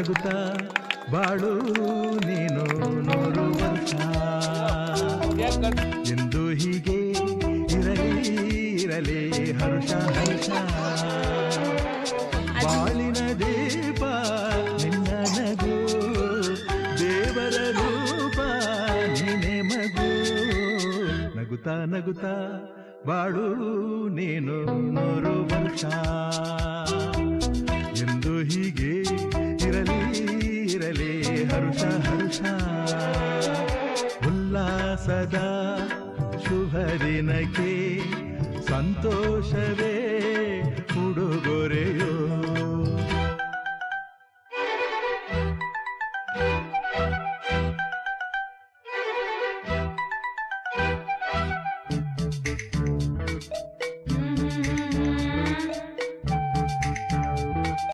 ನಗುತ್ತಾ ಬಾಳು ನೀನು 100 ವರ್ಷ ಎಂದು ಹೀಗೆ ಇರಲಿ ಹರುಷ ಹರುಷ ಬಾಳಿನ ದೀಪ ನಿನ್ನ ನಗು ದೇವರ ರೂಪ ನೀನೆ ಮಗು ನಗುತ್ತಾ ನಗುತ್ತಾ ಬಾಳು ನೀನು 100 ವರ್ಷ ಎಂದು ಹೀಗೆ ಇರಲಿ ಹರುಷ ಹರುಷ ಉಲ್ಲಾಸದ ಶುಭ ದಿನಕ್ಕೆ ಸಂತೋಷವೇ ಉಡುಗೊರೆಯೋ